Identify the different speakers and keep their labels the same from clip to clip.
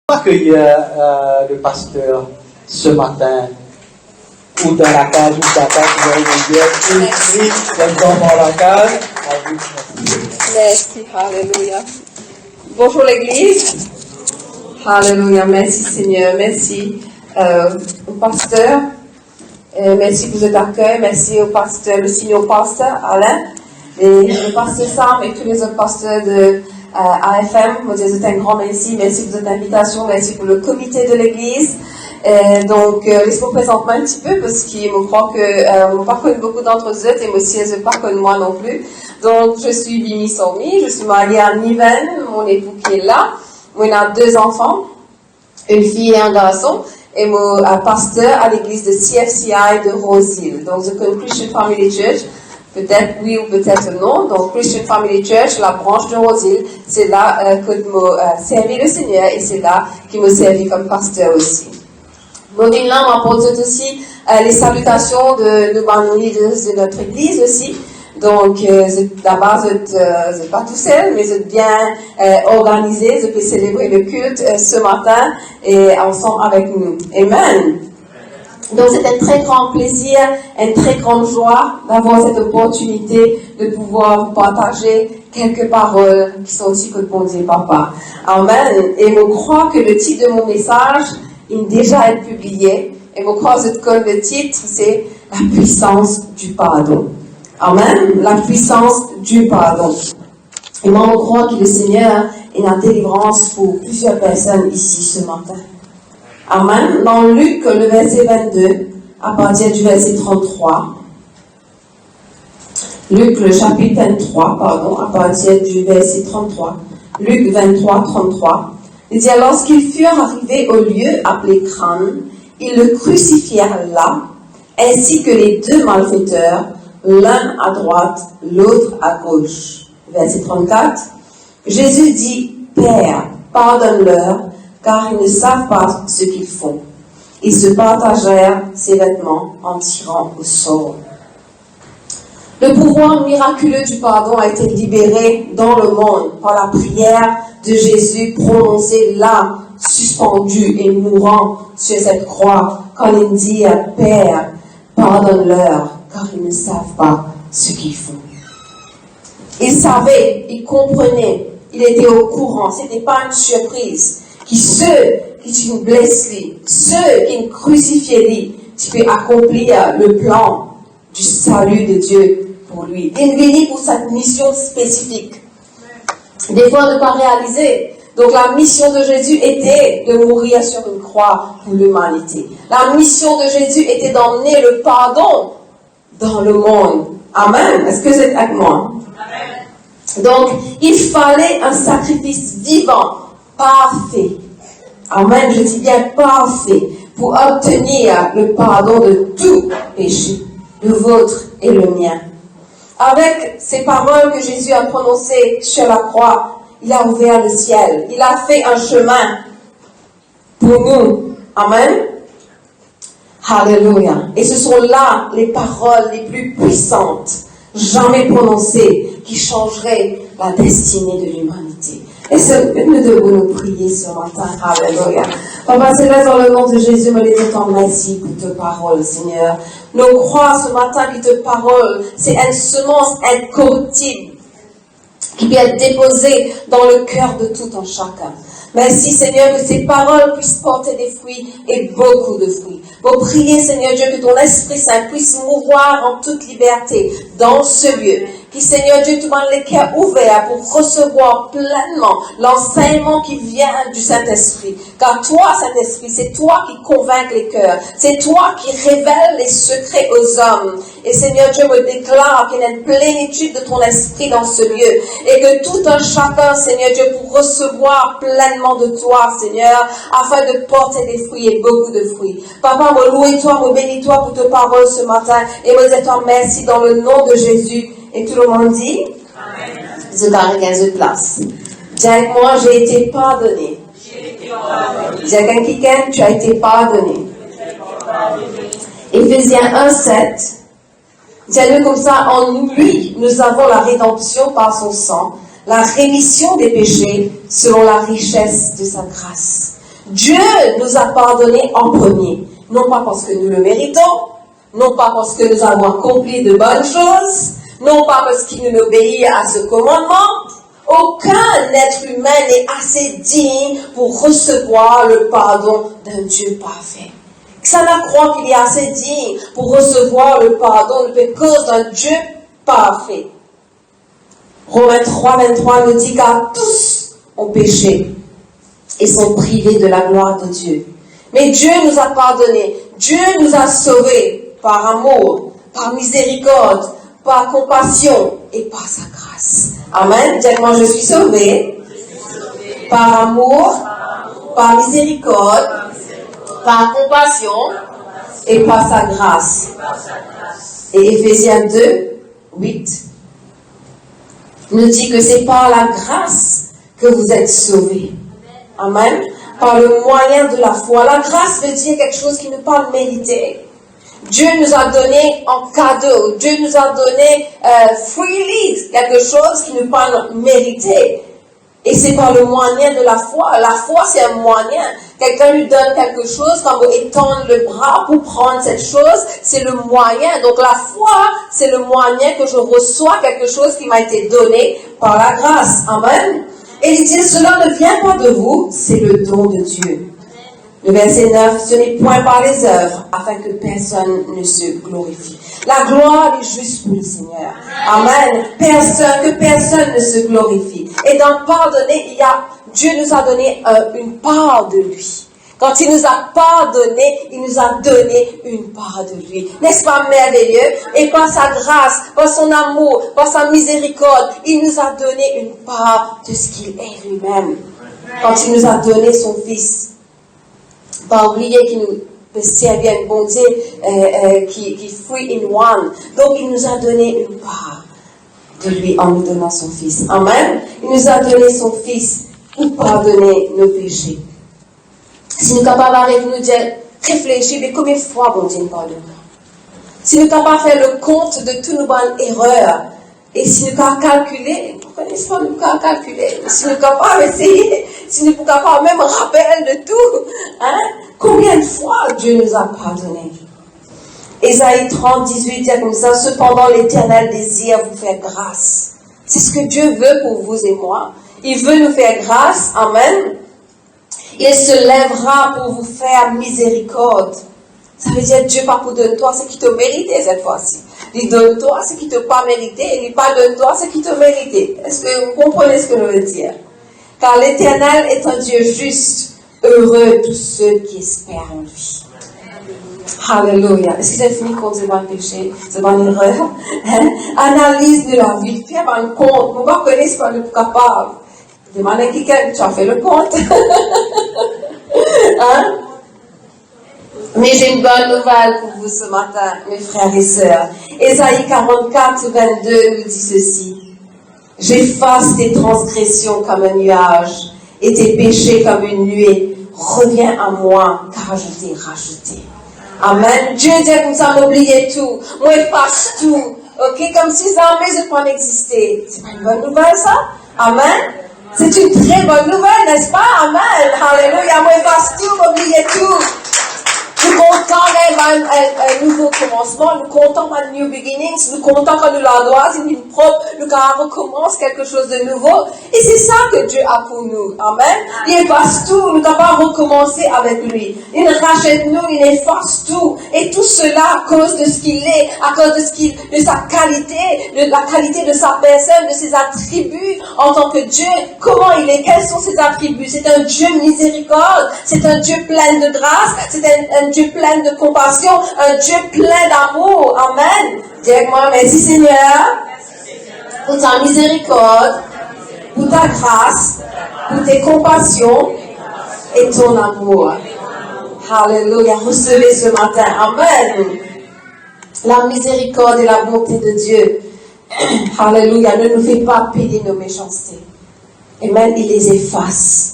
Speaker 1: Accueillir le pasteur ce matin, ou dans la cage, ou dans la cage, dans la cage.
Speaker 2: Merci, alléluia. Bonjour l'église. Alléluia, merci Seigneur, merci au pasteur. Merci pour cet accueil, merci au pasteur, le senior pasteur Alain, et le pasteur Sam et tous les autres pasteurs de AFM. Moi, je vous un grand merci. Merci pour cette invitation. Merci pour le comité de l'église. Donc, laisse-moi présenter un petit peu parce que je crois que on ne pas connu beaucoup d'entre eux et moi aussi, je ne pas connu moi non plus. Donc, je suis Bimi Somi. Je suis mariée à Niven, mon époux qui est là. Moi, on a 2 enfants, une fille et un garçon. Et mon pasteur à l'église de CFCI de Rose-Hill. Donc, je connais Christian Family Church. Peut-être oui ou peut-être non. Donc, Christian Family Church, la branche de Rose-Hill, c'est là que m'a servi le Seigneur et c'est là qu'il m'a servi comme pasteur aussi. Mon là m'apporte aussi les salutations de de notre église aussi. Donc, d'abord, je n'êtes pas tout seul, mais vous êtes bien organisé. Je peux célébrer le culte ce matin et ensemble avec nous. Amen. Donc, c'est un très grand plaisir, une très grande joie d'avoir cette opportunité de pouvoir partager quelques paroles qui sont aussi que de bon Dieu Papa. Amen. Et je crois que le titre de mon message, il est déjà été publié. Et je crois que le titre, c'est la puissance du pardon. Amen. La puissance du pardon. Et moi, je crois que le Seigneur est la délivrance pour plusieurs personnes ici ce matin. Amen. Dans Luc, le verset 22, à partir du verset 33. Luc, le chapitre 23, à partir du verset 33. Luc 23, 33. Il dit, lorsqu'ils furent arrivés au lieu appelé Crâne, ils le crucifièrent là, ainsi que les 2 malfaiteurs, l'un à droite, l'autre à gauche. Verset 34. Jésus dit, Père, pardonne-leur, car ils ne savent pas ce qu'ils font. Ils se partagèrent ses vêtements en tirant au sort. Le pouvoir miraculeux du pardon a été libéré dans le monde par la prière de Jésus prononcée là, suspendu et mourant sur cette croix, quand il dit « Père, pardonne-leur, car ils ne savent pas ce qu'ils font. » Il savait, il comprenait, il était au courant, ce n'était pas une surprise. Ceux qui nous blessent, ceux qui nous crucifient, tu peux accomplir le plan du salut de Dieu pour lui. Il est venu pour cette mission spécifique. Des fois, on ne peut pas réaliser. Donc, la mission de Jésus était de mourir sur une croix pour l'humanité. La mission de Jésus était d'emmener le pardon dans le monde. Amen. Est-ce que vous êtes avec moi? Amen. Donc, il fallait un sacrifice vivant, parfait. Amen, je dis bien parfait, pour obtenir le pardon de tout péché, le vôtre et le mien. Avec ces paroles que Jésus a prononcées sur la croix, il a ouvert le ciel. Il a fait un chemin pour nous. Amen. Alléluia. Et ce sont là les paroles les plus puissantes, jamais prononcées, qui changeraient la destinée de l'humanité. Et nous devons nous prier ce matin. Alléluia. Papa Céleste, dans le nom de Jésus, me les disons merci pour tes paroles, Seigneur. Nous croyons ce matin que tes paroles, c'est une semence incorruptible qui peut être déposée dans le cœur de tout un chacun. Merci, Seigneur, que ces paroles puissent porter des fruits et beaucoup de fruits. Pour prier, Seigneur Dieu, que ton Esprit Saint puisse mouvoir en toute liberté dans ce lieu. Qui, Seigneur Dieu, tu donnes les cœurs ouverts pour recevoir pleinement l'enseignement qui vient du Saint-Esprit. Car toi, Saint-Esprit, c'est toi qui convainc les cœurs. C'est toi qui révèle les secrets aux hommes. Et Seigneur Dieu, me déclare qu'il y a une plénitude de ton Esprit dans ce lieu. Et que tout un chacun, Seigneur Dieu, pour recevoir pleinement de toi, Seigneur, afin de porter des fruits et beaucoup de fruits. Papa, me loue toi, me bénis toi pour tes paroles ce matin. Et me dis toi merci dans le nom de Jésus. Et tout le monde dit, Amen. Je garde 15 places. Dis avec moi, j'ai été pardonné. Dis avec quelqu'un, tu as été pardonné. Éphésiens 1:7. Dis-le comme ça, en lui, nous avons la rédemption par son sang, la rémission des péchés selon la richesse de sa grâce. Dieu nous a pardonné en premier. Non pas parce que nous le méritons, non pas parce que nous avons accompli de bonnes choses, non pas parce qu'il nous obéit à ce commandement. Aucun être humain n'est assez digne pour recevoir le pardon d'un Dieu parfait. Xana croit qu'il est assez digne pour recevoir le pardon de cause d'un Dieu parfait. Romains 3, 23 nous dit car tous ont péché et sont privés de la gloire de Dieu. Mais Dieu nous a pardonné, Dieu nous a sauvés par amour, par miséricorde, par compassion et par sa grâce. Amen. Dites-moi, je suis sauvé par amour, par miséricorde, par compassion et par sa grâce. Et Éphésiens 2, 8 nous dit que c'est par la grâce que vous êtes sauvés. Amen. Par le moyen de la foi. La grâce veut dire quelque chose qui n'est pas mérité. Dieu nous a donné en cadeau. Dieu nous a donné freely quelque chose qui n'est pas mérité. Et c'est par le moyen de la foi. La foi, c'est un moyen. Quelqu'un lui donne quelque chose, quand vous étendez le bras pour prendre cette chose, c'est le moyen. Donc la foi, c'est le moyen que je reçois quelque chose qui m'a été donné par la grâce. Amen. Et il dit, cela ne vient pas de vous, c'est le don de Dieu. Le verset 9, ce n'est point par les œuvres, afin que personne ne se glorifie. La gloire est juste pour le Seigneur. Amen. Que personne ne se glorifie. Et dans pardonner, Dieu nous a donné une part de lui. Quand il nous a pardonné, il nous a donné une part de lui. N'est-ce pas merveilleux? Et par sa grâce, par son amour, par sa miséricorde, il nous a donné une part de ce qu'il est lui-même. Quand il nous a donné son Fils. Pas oublier qu'il nous peut servir une bonté qui est free in one. Donc il nous a donné une part de lui en nous donnant son Fils. Amen. Il nous a donné son Fils pour pardonner nos péchés. Si nous sommes capables avec nous de réfléchir, mais combien de fois bon Dieu nous pardonne? Si nous sommes capables de faire le compte de toutes nos bonnes erreurs, et si nous sommes capables de calculer, vous connaissez pas, nous sommes capables de calculer, si nous sommes capables d'essayer, si nous sommes capables même rappeler de tout, hein? Combien de fois Dieu nous a pardonné? Ésaïe 30, 18 dit comme ça, cependant l'Éternel désire vous faire grâce. C'est ce que Dieu veut pour vous et moi. Il veut nous faire grâce, amen. Il se lèvera pour vous faire miséricorde. Ça veut dire Dieu pas pour donner-toi ce qui te méritait cette fois-ci. Il donne-toi ce qui te pas mérité. Il pas donne-toi ce qui te méritait. Est-ce que vous comprenez ce que je veux dire? Car l'Éternel est un Dieu juste. Heureux tous ceux qui espèrent en lui. Alléluia. Est-ce que c'est fini quand c'est pas le péché? C'est pas l'erreur? Analyse de la vie. Fais un compte. Vous ne connaissez pas le capable. Demandez à quelqu'un, tu as fait le compte. Hein? Mais j'ai une bonne nouvelle pour vous ce matin, mes frères et sœurs. Ésaïe 44, 22 nous dit ceci. J'efface tes transgressions comme un nuage et tes péchés comme une nuée. Reviens à moi, car je t'ai rajouté. Amen. Dieu dit comme ça, m'oubliez tout. Moi, efface tout. Ok? Comme si jamais je peux exister. C'est pas une bonne nouvelle, ça? Amen. C'est une très bonne nouvelle, n'est-ce pas? Amen. Alléluia. Moi, efface tout, m'oubliez tout. Nous comptons même un nouveau commencement, nous comptons un new beginnings, nous comptons quand nous l'angoisse, une propre, nous recommence quelque chose de nouveau. Et c'est ça que Dieu a pour nous. Amen. Il efface tout, nous devons pas recommencer avec lui. Il rachète nous, il efface tout. Et tout cela à cause de ce qu'il est, à cause de sa qualité, de la qualité de sa personne, de ses attributs en tant que Dieu. Comment il est, quels sont ses attributs? C'est un Dieu miséricorde, c'est un Dieu plein de grâce, c'est un Dieu plein de compassion, un Dieu plein d'amour. Amen. Dis-moi, merci Seigneur, pour ta miséricorde, pour ta grâce, pour tes compassions et ton amour. Alléluia. Recevez ce matin. Amen. La miséricorde et la bonté de Dieu. Alléluia. Ne nous fait pas payer nos méchancetés. Amen. Il les efface.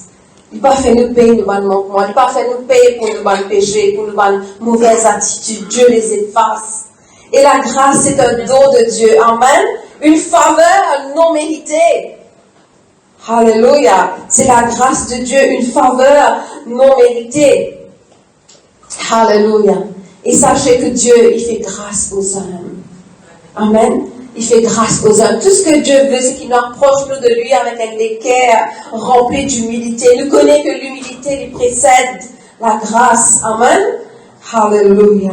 Speaker 2: Il n'a pas fait nous payer nos bonnes manquements. Il n'a pas fait nous payer pour nos bonnes péchés, pour nos bonnes mauvaises attitudes. Dieu les efface. Et la grâce, c'est un don de Dieu. Amen. Une faveur non méritée. Alléluia. C'est la grâce de Dieu, une faveur non méritée. Alléluia. Et sachez que Dieu, il fait grâce aux hommes. Amen. Il fait grâce aux hommes. Tout ce que Dieu veut, c'est qu'il nous approche nous de lui avec un cœurs rempli d'humilité. Il nous connaît que l'humilité lui précède la grâce. Amen. Alléluia.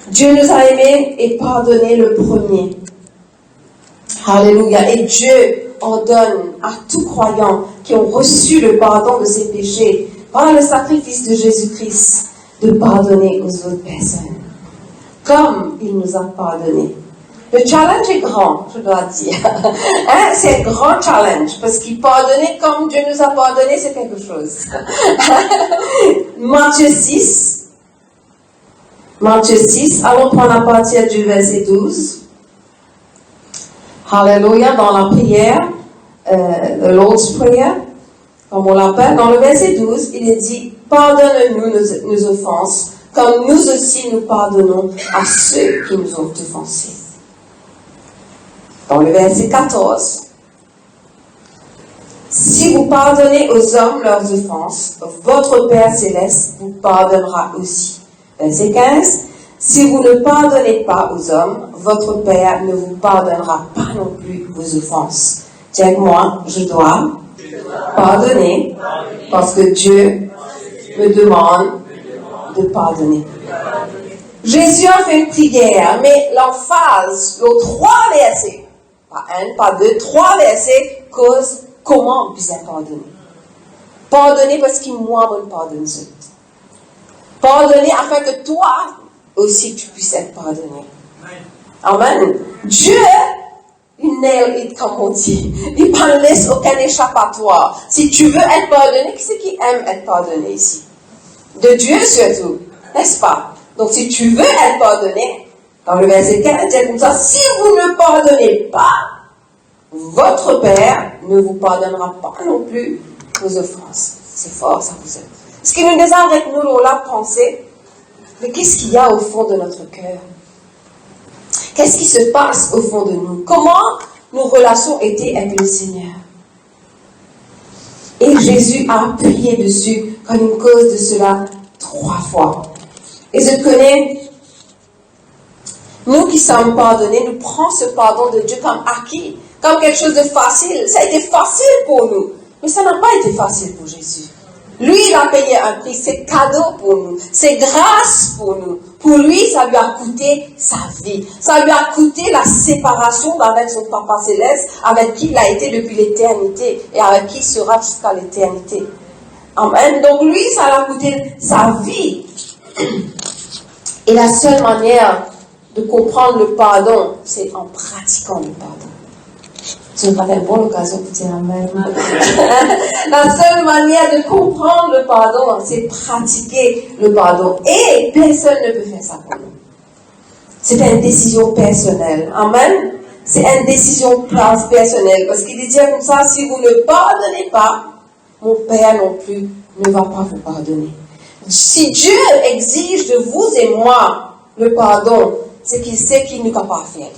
Speaker 2: Dieu nous a aimés et pardonné le premier. Alléluia. Et Dieu ordonne à tout croyant qui ont reçu le pardon de ses péchés par le sacrifice de Jésus-Christ de pardonner aux autres personnes. Comme il nous a pardonné. Le challenge est grand, je dois dire. Hein? C'est un grand challenge, parce qu'il pardonner comme Dieu nous a pardonné, c'est quelque chose. Matthieu 6, allons prendre à partir du verset 12. Alléluia, dans la prière, the Lord's Prayer, comme on l'appelle, dans le verset 12, il est dit, pardonne-nous nos offenses, comme nous aussi nous pardonnons à ceux qui nous ont offensés. Dans le verset 14, si vous pardonnez aux hommes leurs offenses, votre Père Céleste vous pardonnera aussi. Verset 15, si vous ne pardonnez pas aux hommes, votre Père ne vous pardonnera pas non plus vos offenses. Dis avec moi, je dois pardonner parce que Dieu me demande de pardonner. Jésus a fait une prière, mais l'emphase, les 3 versets, pas 1, pas 2, 3 versets, cause comment on puisse pardonner. Pardonner parce qu'il moi me pardonne. Pardonner afin que toi aussi tu puisses être pardonné. Amen. Dieu, il nail it comme on dit. Il ne laisse aucun échappatoire. Si tu veux être pardonné, qui c'est qui aime être pardonné ici? De Dieu surtout, n'est-ce pas? Donc si tu veux être pardonné, dans le verset 15, il dit comme ça, si vous ne pardonnez pas, votre Père ne vous pardonnera pas non plus vos offenses. C'est fort, ça vous aide. Ce qui nous désarme avec nous, on l'a pensé, mais qu'est-ce qu'il y a au fond de notre cœur? Qu'est-ce qui se passe au fond de nous? Comment nos relations étaient avec le Seigneur? Et Jésus a appuyé dessus comme une cause de cela 3 fois. Et je connais, nous qui sommes pardonnés, nous prenons ce pardon de Dieu comme acquis, comme quelque chose de facile. Ça a été facile pour nous, mais ça n'a pas été facile pour Jésus. Lui, il a payé un prix, c'est cadeau pour nous, c'est grâce pour nous. Pour lui, ça lui a coûté sa vie. Ça lui a coûté la séparation avec son Papa Céleste, avec qui il a été depuis l'éternité et avec qui il sera jusqu'à l'éternité. Amen. Donc lui, ça lui a coûté sa vie. Et la seule manière de comprendre le pardon, c'est en pratiquant le pardon. Ce sera une bonne occasion pour dire Amen. La seule manière de comprendre le pardon, c'est pratiquer le pardon. Et personne ne peut faire ça pour nous. C'est une décision personnelle. Amen. C'est une décision personnelle. Parce qu'il dit comme ça, si vous ne pardonnez pas, mon Père non plus ne va pas vous pardonner. Si Dieu exige de vous et moi le pardon, c'est qu'il sait qu'il n'est pas à faire.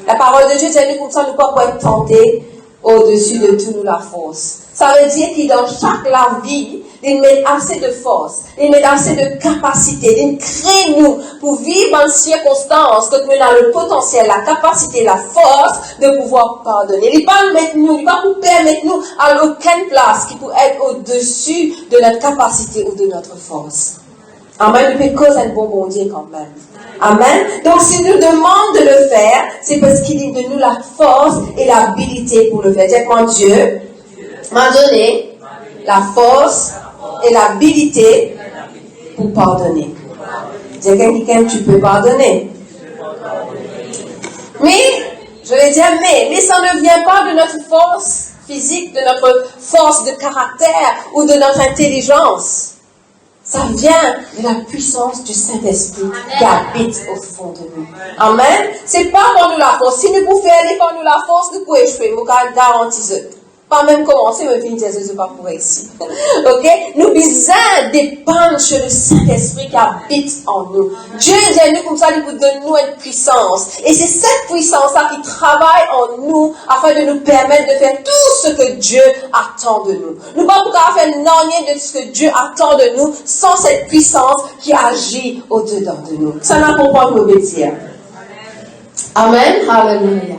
Speaker 2: La parole de Dieu dit comme ça, nous ne pouvons pas être tentés au-dessus de tout nous la force. Ça veut dire qu'il dans chaque la vie, il met assez de force, il met assez de capacité, il crée nous pour vivre en circonstance que nous avons le potentiel, la capacité, la force de pouvoir pardonner. Il ne va pas mettre nous, il ne va pas nous permettre nous à aucune place qui peut être au-dessus de notre capacité ou de notre force. Amen. Il peut causer un bon Dieu quand même. Amen. Donc, s'il nous demande de le faire, c'est parce qu'il donne nous la force et l'habilité pour le faire. Dis-moi, Dieu m'a donné la force et l'habilité pour pardonner. Dis à quelqu'un, tu peux pardonner. Mais, je vais dire, mais ça ne vient pas de notre force physique, de notre force de caractère ou de notre intelligence. Ça vient de la puissance du Saint-Esprit qui habite au fond de nous. Amen. C'est pas pour nous la force. Si nous pouvons faire par nous la force, nous pouvons échouer. Nous garantis. Pas même commencer, mais finir, je ne suis pas pour ici. Ok? Nous besoin dépendre sur le Saint-Esprit qui habite en nous. Dieu est venu comme ça, il vous donne nous une puissance. Et c'est cette puissance-là qui travaille en nous afin de nous permettre de faire tout ce que Dieu attend de nous. Nous ne pouvons pas faire rien de ce que Dieu attend de nous sans cette puissance qui agit au-dedans de nous. Ça n'a pas nous obéir. Amen. Hallelujah.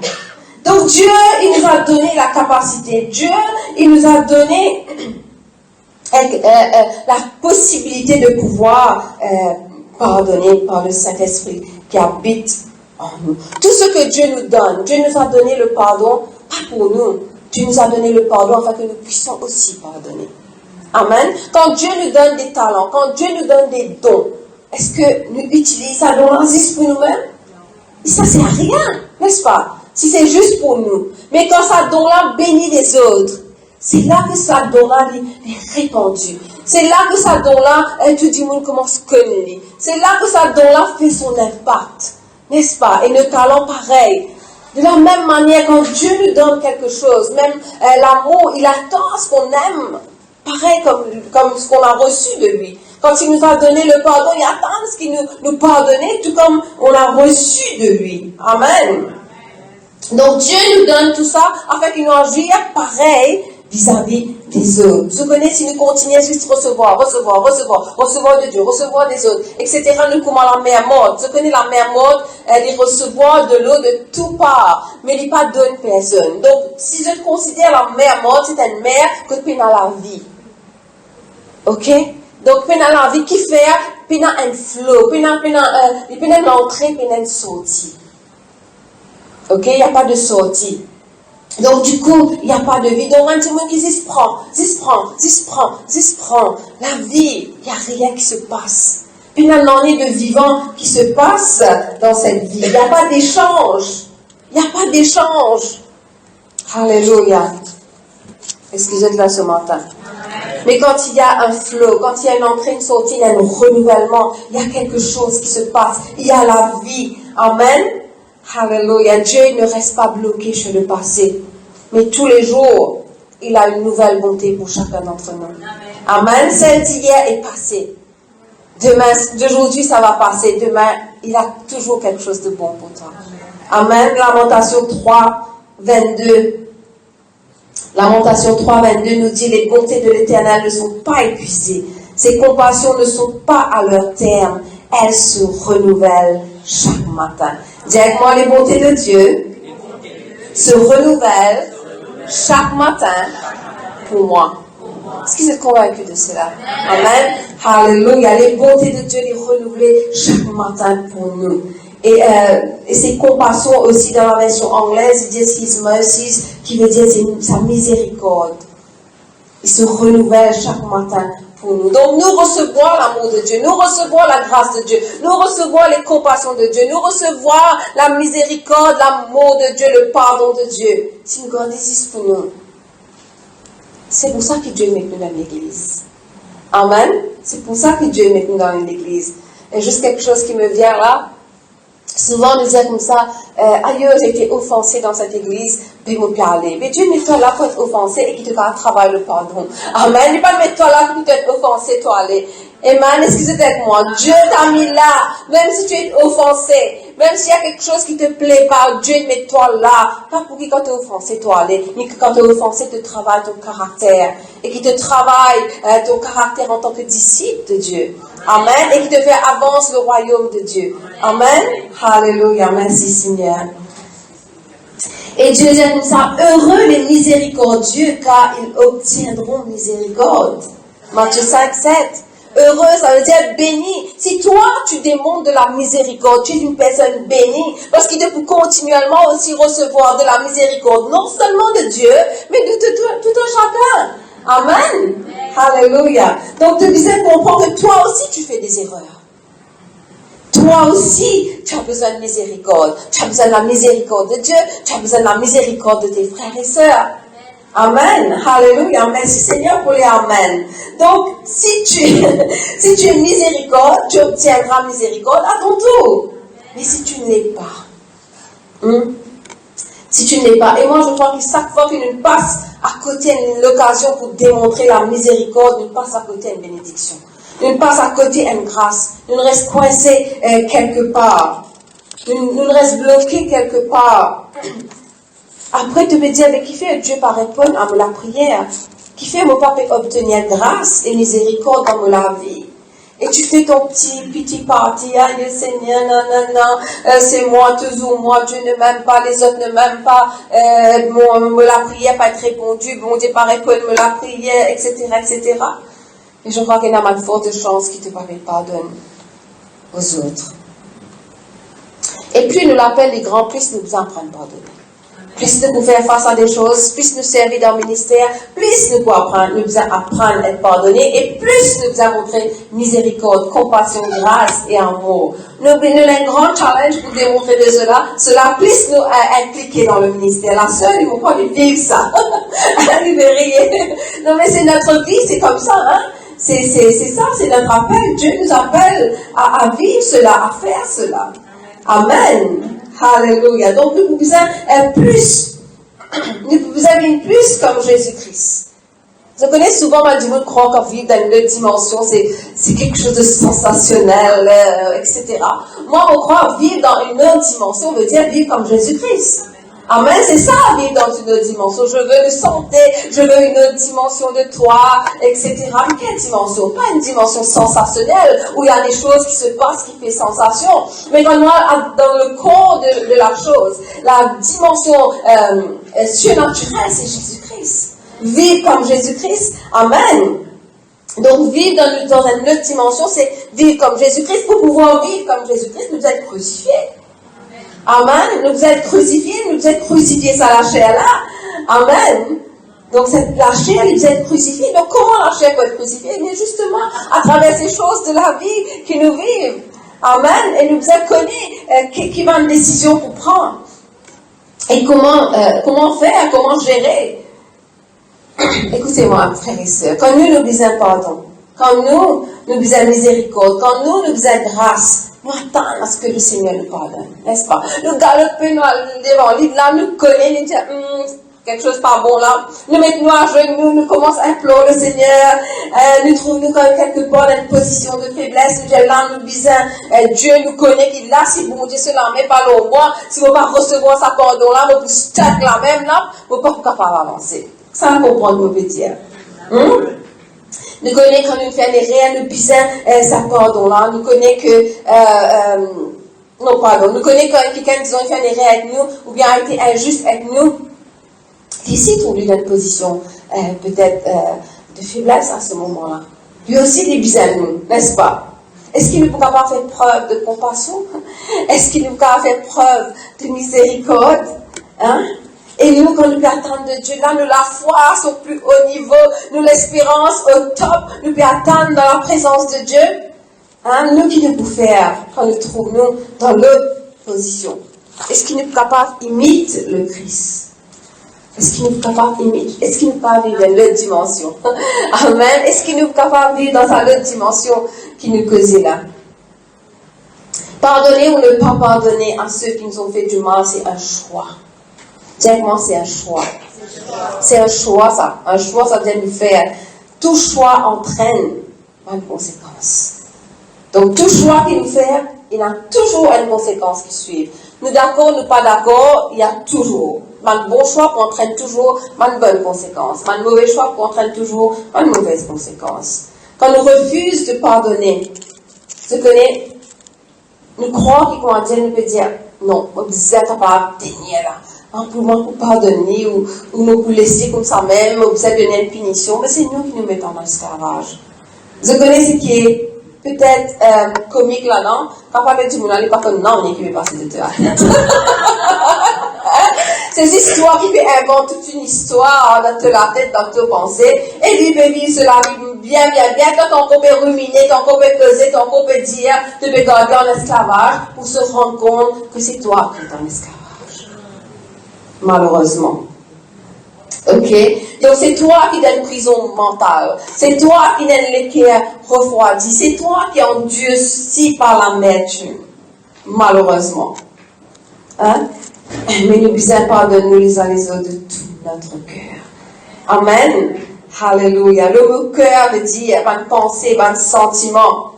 Speaker 2: Donc Dieu, il nous a donné la capacité. Dieu, il nous a donné la possibilité de pouvoir pardonner par le Saint-Esprit qui habite en nous. Tout ce que Dieu nous donne, Dieu nous a donné le pardon, pas pour nous. Dieu nous a donné le pardon afin que nous puissions aussi pardonner. Amen. Quand Dieu nous donne des talents, quand Dieu nous donne des dons, est-ce que nous utilisons ça don juste pour nous-mêmes? Et ça, c'est rien, n'est-ce pas? Si c'est juste pour nous. Mais quand ça don-là bénit les autres, c'est là que ça don-là est répandu. C'est là que ça don-là, tout le monde commence à connaître. C'est là que ça don-là fait son impact. N'est-ce pas? Et nos talents, pareil. De la même manière, quand Dieu nous donne quelque chose, même l'amour, il attend ce qu'on aime. Pareil comme ce qu'on a reçu de lui. Quand il nous a donné le pardon, il attend ce qu'il nous pardonnait, tout comme on a reçu de lui. Amen. Donc Dieu nous donne tout ça afin qu'il nous agisse pareil vis-à-vis des autres. Vous connaissez, si nous continuons juste recevoir de Dieu, recevoir des autres, etc. Nous comme la mer morte. Vous connaissez la mer morte, elle est recevoir de l'eau de tout part, mais il n'est pas donne personne. Donc si je considère la mer morte, c'est une mer que tu as la vie. Ok? Donc, il y a la vie qui fait, il y a un flow, il y a une entrée, il y a une sortie. Ok? Il n'y a pas de sortie. Donc, du coup, il n'y a pas de vie. Donc, un petit monde qui se prend. La vie, il n'y a rien qui se passe. Puis, il y a une année de vivant qui se passe dans cette vie. Il n'y a pas d'échange. Alléluia. Excusez-moi ce matin. Mais quand il y a un flow, quand il y a une entrée, une sortie, il y a un renouvellement, il y a quelque chose qui se passe, il y a la vie. Amen. Alléluia. Dieu ne reste pas bloqué sur le passé. Mais tous les jours, il a une nouvelle bonté pour chacun d'entre nous. Amen. Celle d'hier est passée. Demain, d'aujourd'hui, ça va passer. Demain, il a toujours quelque chose de bon pour toi. Amen. Lamentation 3, 22. Lamentation 3, 22 nous dit: les bontés de l'Éternel ne sont pas épuisées. Ses compassions ne sont pas à leur terme. Elles se renouvellent chaque matin. Dis avec moi: les bontés de Dieu se renouvellent chaque matin pour moi. Est-ce que vous êtes convaincus de cela? Amen. Alléluia. Les bontés de Dieu les renouvelées chaque matin pour nous. Et ses compassions aussi, dans la version anglaise, ils disent His mercies, qui veut dire sa miséricorde. Il se renouvelle chaque matin pour nous. Donc nous recevons l'amour de Dieu, nous recevons la grâce de Dieu, nous recevons les compassions de Dieu, nous recevons la miséricorde, l'amour de Dieu, le pardon de Dieu. C'est une grandissime pour nous. C'est pour ça que Dieu met nous dans l'église. Amen. C'est pour ça que Dieu met nous dans l'église. Et juste quelque chose qui me vient là. Souvent, on nous dit comme ça, ailleurs, j'ai été offensé dans cette église, puis me parler. Mais Dieu met toi là pour être offensé et qui te va travailler le pardon. Amen. Il ne pas mettre toi là pour être offensé, toi aller. Amen. Excusez avec moi. Dieu t'a mis là, même si tu es offensé, même s'il y a quelque chose qui te plaît pas, Dieu met toi là. Pas pour qui quand tu es offensé, toi aller, mais que quand tu es offensé, te travaille ton caractère. Et qui te travaille ton caractère en tant que disciple de Dieu. Amen. Et qui te fait avancer le royaume de Dieu. Amen. Alléluia. Merci Seigneur. Et Dieu dit comme ça: heureux les miséricordieux, car ils obtiendront miséricorde. Matthieu 5, 7. Heureux, ça veut dire béni. Si toi, tu démontres de la miséricorde, tu es une personne bénie, parce qu'il peut continuellement aussi recevoir de la miséricorde, non seulement de Dieu, mais de tout un chacun. Amen. Alléluia. Donc, tu disais comprendre que toi aussi, tu fais des erreurs. Toi aussi, tu as besoin de miséricorde. Tu as besoin de la miséricorde de Dieu. Tu as besoin de la miséricorde de tes frères et sœurs. Amen. Alléluia. Merci Seigneur pour les Amen. Donc, si tu es miséricorde, tu obtiendras miséricorde à ton tour. Mais si tu ne l'es pas, Si tu n'es pas, et moi je crois que chaque fois que nous passons à côté d'une occasion pour démontrer la miséricorde, nous passons à côté d'une bénédiction. Nous passons à côté d'une grâce. Nous restons coincés quelque part. Nous restons bloqués quelque part. Après, tu peux dire, mais qui fait Dieu par répondre à la prière? Qui fait mon papa obtenir grâce et miséricorde dans la vie? Et tu fais ton petit parti, ah, le Seigneur, non, c'est moi, toujours moi, Dieu ne m'aime pas, les autres ne m'aiment pas, la prière pas être répondue, bon Dieu pas répondre la prière, etc., etc. Et je crois qu'il y a de fortes chances qu'il te pardonne aux autres. Et plus nous l'appelons les grands, plus nous apprennent à pardonner. Plus nous pouvons faire face à des choses, plus nous servir dans le ministère, plus nous pouvons apprendre à être pardonnés, et plus nous pouvons montrer miséricorde, compassion, grâce et amour. Nous avons un grand challenge pour démontrer de cela plus nous impliquer dans le ministère. La seule, il ne faut pas vivre ça. Non mais c'est notre vie, c'est comme ça, hein. C'est ça, c'est notre appel. Dieu nous appelle à vivre cela, à faire cela. Amen. Alléluia. Donc, nous pouvons plus. Nous pouvons vivre plus comme Jésus-Christ. Je connais souvent, du monde croit qu'on vit dans une autre dimension, c'est quelque chose de sensationnel, etc. Moi, on croit vivre dans une autre dimension, veut dire vivre comme Jésus-Christ. Amen, c'est ça, vivre dans une autre dimension. Je veux une santé, je veux une autre dimension de toi, etc. Mais quelle dimension? Pas une dimension sensationnelle, où il y a des choses qui se passent qui fait sensation. Mais dans le corps de la chose, la dimension surnaturelle, c'est Jésus-Christ. Vivre comme Jésus-Christ, amen. Donc, vivre dans une autre dimension, c'est vivre comme Jésus-Christ. Pour pouvoir vivre comme Jésus-Christ, nous êtes crucifiés. Amen. Nous vous êtes crucifiés, sur la chair là. Amen. Donc la chair, vous êtes crucifiés. Donc comment la chair peut être crucifiée? Mais justement, à travers ces choses de la vie qui nous vivent. Amen. Et nous vous êtes connus qui va une décision pour prendre. Et comment faire, comment gérer. Écoutez-moi, frères et sœurs, quand nous disons pardon, quand nous disons miséricorde, quand nous disons grâce, nous attendons à ce que le Seigneur nous pardonne, n'est-ce pas? Nous galopons devant lui, là, nous connaissons, nous disons, quelque chose pas bon là. Nous mettons à genoux, nous commençons à implorer le Seigneur, nous trouvons quelque part dans une position de faiblesse, nous disons là, nous disons, Dieu nous connaît qu'il là, si bon Dieu cela met pas au moi, si vous ne pas recevoir sa pardon là, vous pouvez stuck là même là, vous ne pouvez pas capable d'avancer. Ça va comprendre, nous veut dire. Nous connaissons quand nous faisons les réels, nous disons sa pardon là, nous connaissons que, non pardon, nous connaissons quand quelqu'un disons il fait les réels avec nous, ou bien a été injuste avec nous, ici trouve-lui dans une position peut-être de faiblesse à ce moment-là. Lui aussi il est à nous, n'est-ce pas? Est-ce qu'il ne pourra pas faire preuve de compassion? Est-ce qu'il ne pourra pas faire preuve de miséricorde? Hein? Et nous, quand nous attendons de Dieu, là, nous la foi au plus haut niveau, nous l'espérance au top, nous pouvons attendre dans la présence de Dieu. Hein? Nous qui nous pouvons faire quand nous trouvons dans l'autre position? Est-ce qu'il n'est pas capable d'imiter le Christ? Est-ce qu'il n'est pas capable d'imiter? Est-ce qu'il n'est pas vivre dans l'autre dimension? Amen. Est-ce qu'il n'est pas capable de vivre dans sa autre dimension qui nous causait là? Pardonner ou ne pas pardonner à ceux qui nous ont fait du mal, c'est un choix. Directement, c'est un choix. C'est un choix, ça. Un choix, ça vient nous faire. Tout choix entraîne une conséquence. Donc, tout choix qu'il nous fait, il a toujours une conséquence qui suit. Nous d'accord, nous pas d'accord, il y a toujours. Un bon choix entraîne toujours une bonne conséquence. Un mauvais choix entraîne toujours une mauvaise conséquence. Quand nous refusons de pardonner, nous croyons qu'il nous peut dire, non, vous êtes capable de tenir là. Pour moi, pour pardonner, ou nous pour laisser comme ça même, ou vous avez donné une punition, mais c'est nous qui nous mettons dans l'esclavage. Vous connaissez ce qui est peut-être comique là, non? Quand on parle du monde, on n'est pas comme non, on est qui veut passer de toi. C'est cette histoire qui peut inventer toute une histoire dans la tête, dans tes pensées, et lui peut vivre cela bien, quand on peut ruminer, quand on peut causer, quand on peut dire, tu peux garder en esclavage, pour se rendre compte que c'est toi qui es en esclavage. Malheureusement. Ok? Donc c'est toi qui es dans une prison mentale. C'est toi qui es dans l'équerre refroidi. C'est toi qui es endurci par l'amertume. Malheureusement. Hein? Mais nous besoin pardonner les uns les autres de tout notre cœur. Amen. Alléluia. Le cœur veut dire une pensée, un sentiment,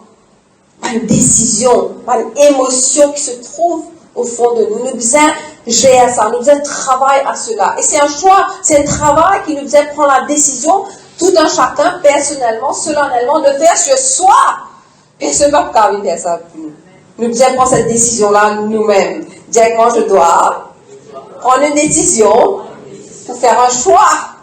Speaker 2: une décision, une émotion qui se trouve au fond de nous. Nous besoin gérer ça, nous besoin travailler à cela. Et c'est un choix, c'est un travail qui nous besoin prendre la décision, tout un chacun, personnellement, solennellement, de faire sur soi. Personne ne va pas faire ça pour nous. Nous devons prendre cette décision-là nous-mêmes. Directement, je dois prendre une décision pour faire un choix.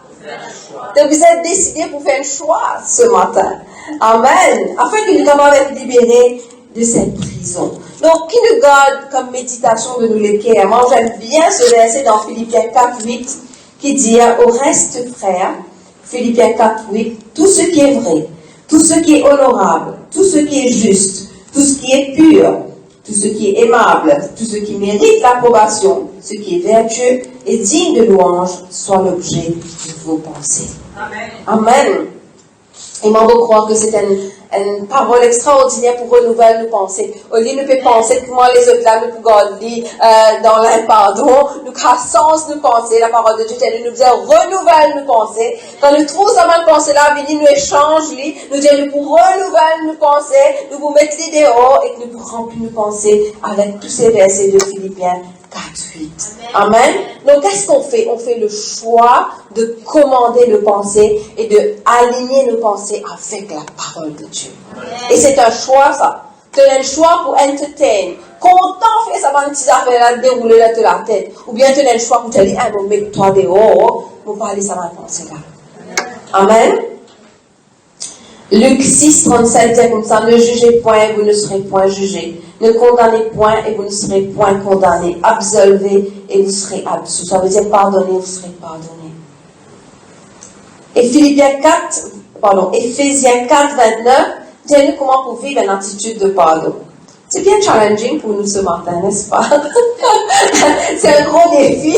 Speaker 2: Donc, vous êtes décidé pour faire un choix ce matin. Amen. Afin que nous puissions être libérés de cette prison. Donc, qui nous garde comme méditation de nous l'équerre? Moi, j'aime bien ce verset dans Philippiens 4, 8, qui dit, au reste, frères, Philippiens 4, 8, tout ce qui est vrai, tout ce qui est honorable, tout ce qui est juste, tout ce qui est pur, tout ce qui est aimable, tout ce qui mérite l'approbation, ce qui est vertueux et digne de louange, soit l'objet de vos pensées. Amen. Amen. Et moi, je crois que c'est une parole extraordinaire pour renouveler nos pensées. Au lieu de penser que moi, les autres là, nous pouvons garder dans l'impardon, nous cassons nos pensées. La parole de Dieu, elle nous dit renouveler nos pensées. Quand nous trouvons cette pensée-là, venir nous échanger, nous dit nous pouvons renouveler nos pensées, nous pouvons mettre les dehors et que nous pouvons remplir nos pensées avec tous ces versets de Philippiens 4, 8. Amen. Donc, qu'est-ce qu'on fait? On fait le choix de commander nos pensées et de aligner nos pensées avec la parole de Dieu. Amen. Et c'est un choix, ça. Tu as un choix pour entertain. Content fait ça, va une petite affaire là, dérouler là de la tête. Ou bien tu as un choix pour te dire, ah, mets-toi dehors, pour pas aller ça va penser là. Amen. Luc 6, 37 dit comme ça, ne jugez point et vous ne serez point jugés. Ne condamnez point et vous ne serez point condamnés. Absolvez et vous serez absolus. Ça veut dire pardonnez, vous serez pardonnés. Et Éphésiens 4, 29, dis-nous comment pour vivre une attitude de pardon. C'est bien challenging pour nous ce matin, n'est-ce pas? C'est un gros défi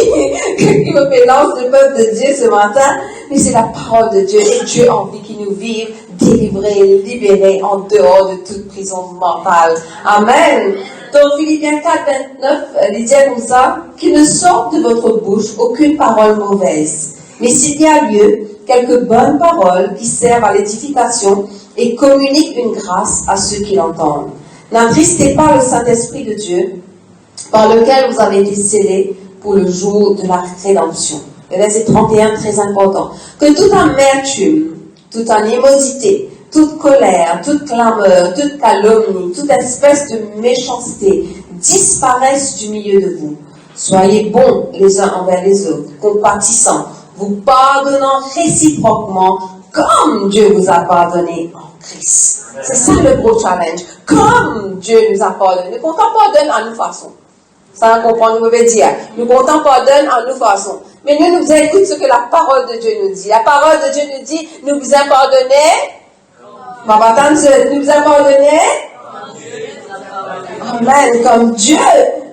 Speaker 2: qui me mélange le peuple de Dieu ce matin, mais c'est la parole de Dieu et Dieu a envie qu'il nous vive délivrés, libérés en dehors de toute prison mentale. Amen. Donc Philippiens 4, 29, il dit comme ça, qu'il ne sorte de votre bouche aucune parole mauvaise, mais s'il y a lieu, quelques bonnes paroles qui servent à l'édification et communiquent une grâce à ceux qui l'entendent. N'attristez pas le Saint-Esprit de Dieu, par lequel vous avez été scellés pour le jour de la rédemption. Le verset 31, très important. Que toute amertume, toute animosité, toute colère, toute clameur, toute calomnie, toute espèce de méchanceté disparaissent du milieu de vous. Soyez bons les uns envers les autres, compatissants, vous pardonnant réciproquement comme Dieu vous a pardonné en Christ. C'est ça le gros challenge. Comme Dieu nous a pardonné. Nous comptons pardonner à nos façons. Ça comprend, nous pouvons dire. Nous comptons pardonner à nos façons. Mais nous écoutons ce que la parole de Dieu nous dit. La parole de Dieu nous dit, nous vous avons pardonné. Nous vous avons pardonné. Amen. Comme Dieu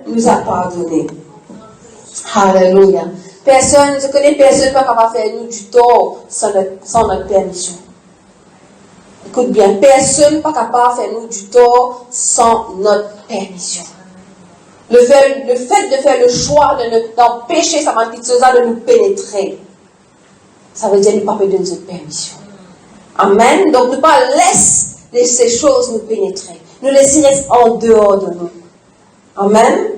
Speaker 2: nous a pardonné. Alléluia. Je connais personne qui va faire nous du tort sans notre permission. Écoute bien, personne n'est pas capable de faire nous du tort sans notre permission. Le fait de faire le choix d'empêcher sa petite chose de nous pénétrer, ça veut dire ne pas donner notre permission. Amen. Donc ne pas laisser ces choses nous pénétrer. Nous laisser rester en dehors de nous. Amen.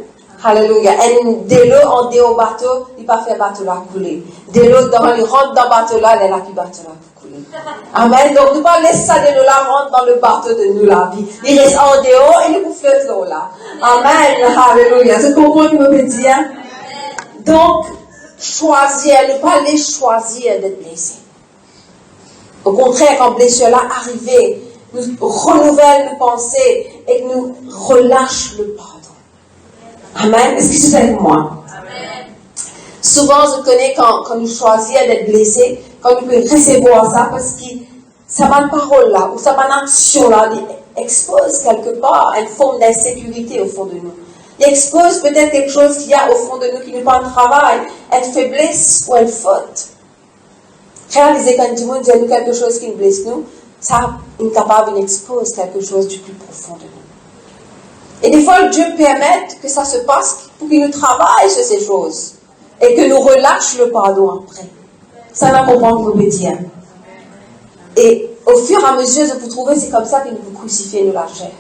Speaker 2: Alléluia. Et de l'eau en dehors bateau, il ne pas faire bateau là couler. De l'eau il rentre dans le bateau là, il est là qui bateau là pour couler. Amen. Donc ne pas laisser ça de l'eau là rentre dans le bateau de nous la vie. Il reste en dehors et nous flotte l'eau là. Amen. Alléluia. C'est comment il me dit. Hein? Donc choisir, ne pas les choisir d'être blessés. Au contraire, quand blessure là arrive, nous renouvelle nos pensées et nous relâche le pardon. Amen. Est-ce que c'est avec moi? Amen. Souvent, je connais quand nous choisissons d'être blessés, quand nous pouvons recevoir ça, parce que ça va une parole là, ou ça va une action là, expose quelque part une forme d'insécurité au fond de nous. Il expose peut-être quelque chose qu'il y a au fond de nous qui n'est pas un travail, une faiblesse ou une faute. Réaliser quand du monde dit quelque chose qui nous blesse nous, ça est capable d'exposer quelque chose du plus profond de nous. Et des fois, Dieu permet que ça se passe pour qu'il nous travaille sur ces choses et que nous relâche le pardon après. Ça va comprendre ce que je veux dire. Et au fur et à mesure de vous trouver, c'est comme ça que vous crucifiez nous la chair.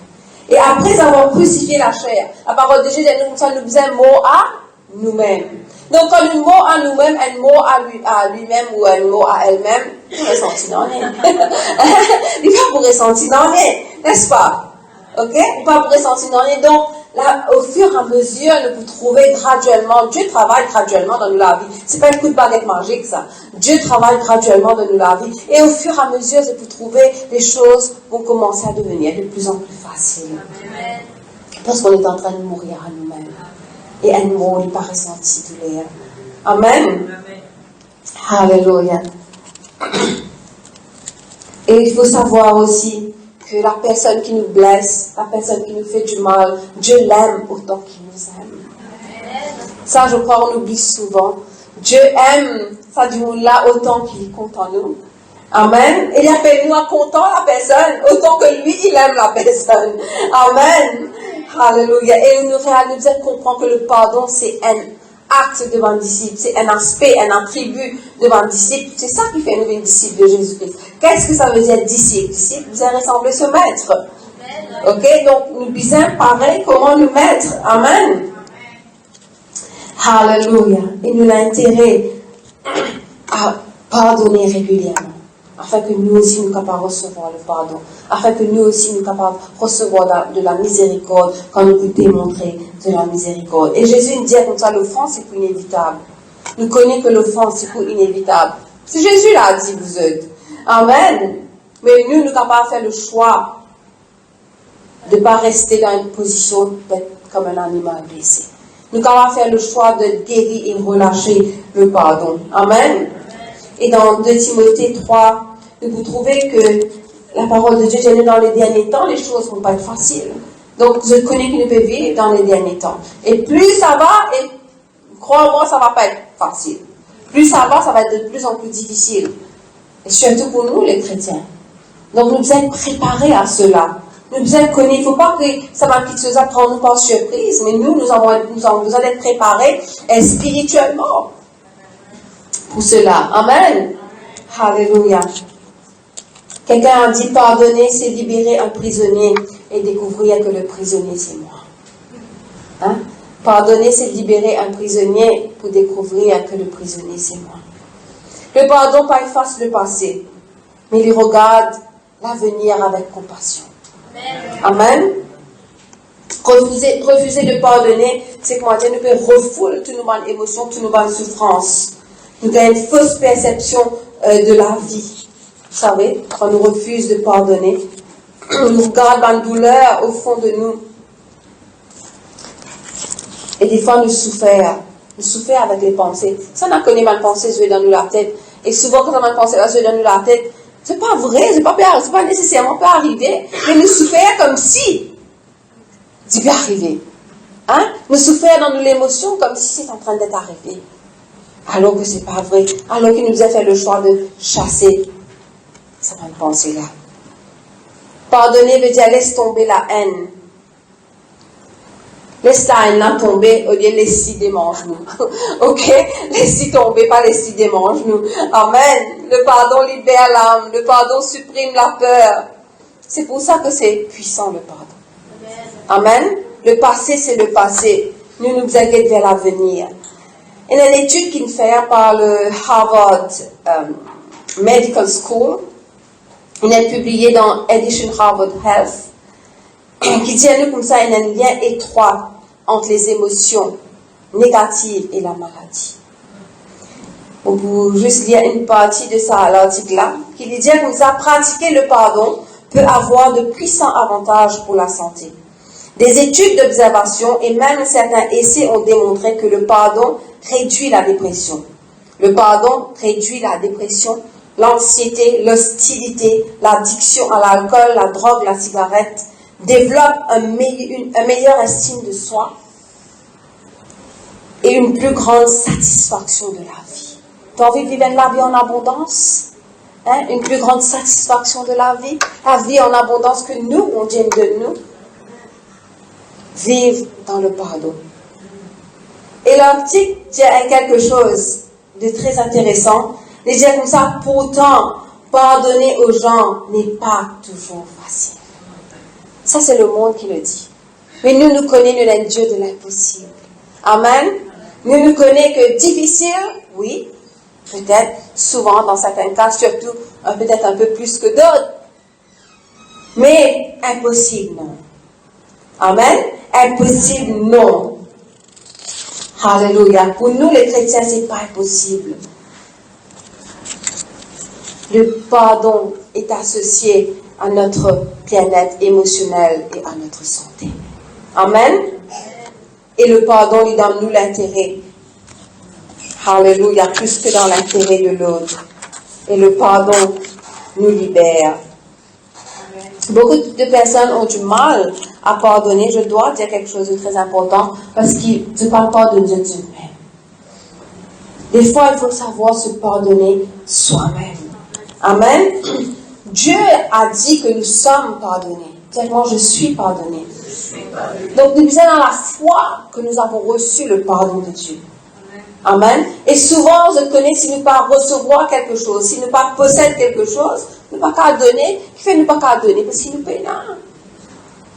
Speaker 2: Et après avoir crucifié la chair, la parole de Dieu dit ça nous faisait mort à nous-mêmes. Donc quand une mort à nous-mêmes, un mort à lui-même ou un mort à elle-même, vous ressentez dans rien. Il va vous ressentir dans rien, n'est-ce pas? Ok? Il va vous ressentir dans rien. Donc, là, au fur et à mesure de vous trouver graduellement, Dieu travaille graduellement dans nous la vie. C'est pas un coup de baguette magique, ça. Dieu travaille graduellement dans nous la vie. Et au fur et à mesure de vous trouver, les choses vont commencer à devenir de plus en plus faciles. Parce qu'on est en train de mourir à nous-mêmes. Et un mot n'est pas ressenti douleur. Amen. Alléluia. Et il faut savoir aussi que la personne qui nous blesse, la personne qui nous fait du mal, Dieu l'aime autant qu'il nous aime. Ça, je crois, on oublie souvent. Dieu aime ça du monde-là autant qu'il est content nous. Amen. Et il appelle nous à content la personne autant que lui, il aime la personne. Amen. Alléluia. Et nous réalisons, comprendre que le pardon, c'est un acte devant le disciple, c'est un aspect, un attribut devant le disciple. C'est ça qui fait nous des disciples de Jésus-Christ. Qu'est-ce que ça veut dire disciple? Disciple, vous allez ressembler ce maître. Ok, donc nous disons pareil comment nous mettre. Amen. Alléluia. Et nous avons intérêt à pardonner régulièrement, afin que nous aussi nous capables de recevoir le pardon, afin que nous aussi nous capables de recevoir de la miséricorde quand nous vous démontrez de la miséricorde. Et Jésus nous dit comme ça, l'offense c'est pour inévitable. Nous connaissons que l'offense c'est pour inévitable. C'est Jésus l'a dit, vous êtes. Amen. Mais nous sommes capables de faire le choix de ne pas rester dans une position d'être comme un animal blessé. Nous sommes capables de faire le choix de guérir et relâcher le pardon. Amen. Et dans 2 Timothée 3, vous trouvez que la parole de Dieu dit dans les derniers temps, les choses ne vont pas être faciles. Donc, je connais qu'il ne peut vivre dans les derniers temps. Et plus ça va, et crois-moi, ça ne va pas être facile. Plus ça va être de plus en plus difficile. Et surtout pour nous, les chrétiens. Donc, nous devons être préparés à cela. Nous devons connaître. Il ne faut pas que ça va quelque chose à prendre par surprise, mais nous avons besoin d'être préparés spirituellement pour cela. Amen. Alléluia. Quelqu'un a dit, pardonner, c'est libérer un prisonnier et découvrir que le prisonnier, c'est moi. Hein? Pardonner, c'est libérer un prisonnier pour découvrir que le prisonnier, c'est moi. Le pardon pas efface le passé, mais il regarde l'avenir avec compassion. Amen. Refuser de pardonner, c'est comment dire, nous pouvons refouler toutes nos émotions, toutes nos souffrances. Nous avons une fausse perception de la vie. Vous savez, quand nous refusons de pardonner, nous gardons une douleur au fond de nous. Et des fois, nous souffrons. Nous souffrons avec les pensées. Ça, on a connu ma pensée jouer dans nous la tête. Et souvent, quand on a une pensée jouer dans nous la tête, c'est pas vrai, c'est pas nécessairement pas arrivé. Mais nous souffrons comme si c'est bien arrivé. Hein? Nous souffrons dans l'émotion comme si c'est en train d'être arrivé. Alors que c'est pas vrai. Alors qu'il nous a fait le choix de chasser cette pensée-là. Pardonner veut dire laisse tomber la haine. Laisse ta haine là tomber au lieu de laisser des mange-nous. Ok? Laisse tomber, pas laisser des mange-nous. Amen. Le pardon libère l'âme. Le pardon supprime la peur. C'est pour ça que c'est puissant le pardon. Amen. Le passé, c'est le passé. Nous nous inquiétons vers l'avenir. Il y a une étude qui est faite par le Harvard Medical School. Il est publié dans Edition Harvard Health. Qui dit à nous comme ça, il y a un lien étroit entre les émotions négatives et la maladie. On peut juste lire une partie de ça à l'article-là, qui dit comme ça, pratiquer le pardon peut avoir de puissants avantages pour la santé. Des études d'observation et même certains essais ont démontré que le pardon réduit la dépression. Le pardon réduit la dépression, l'anxiété, l'hostilité, l'addiction à l'alcool, la drogue, la cigarette, développe un meilleur estime de soi et une plus grande satisfaction de la vie. Tu as envie de vivre la vie en abondance? Hein? Une plus grande satisfaction de la vie en abondance que nous, on dit de nous, vivre dans le pardon. Et l'article dit quelque chose de très intéressant. Il dit comme ça, pourtant, pardonner aux gens n'est pas toujours facile. Ça, c'est le monde qui le dit. Mais nous connaissons le Dieu de l'impossible. Amen. Nous connaissons que difficile, oui, peut-être, souvent, dans certains cas, surtout, peut-être un peu plus que d'autres. Mais impossible, non. Amen. Impossible, non. Alléluia. Pour nous, les chrétiens, c'est pas impossible. Le pardon est associé à notre bien-être émotionnel et à notre santé. Amen. Et le pardon lui donne nous l'intérêt. Alléluia, plus que dans l'intérêt de l'autre. Et le pardon nous libère. Beaucoup de personnes ont du mal à pardonner. Je dois dire quelque chose de très important parce qu'ils ne parlent pas de Dieu lui-même. Des fois, il faut savoir se pardonner soi-même. Amen. Dieu a dit que nous sommes pardonnés. Tellement je suis pardonné. Donc nous sommes dans la foi que nous avons reçu le pardon de Dieu. Amen. Et souvent, je connais, si nous ne pas recevoir quelque chose, si nous ne pas posséder quelque chose, nous ne pas qu'à donner, qui fait nous pas qu'à donner parce qu'il nous paye là.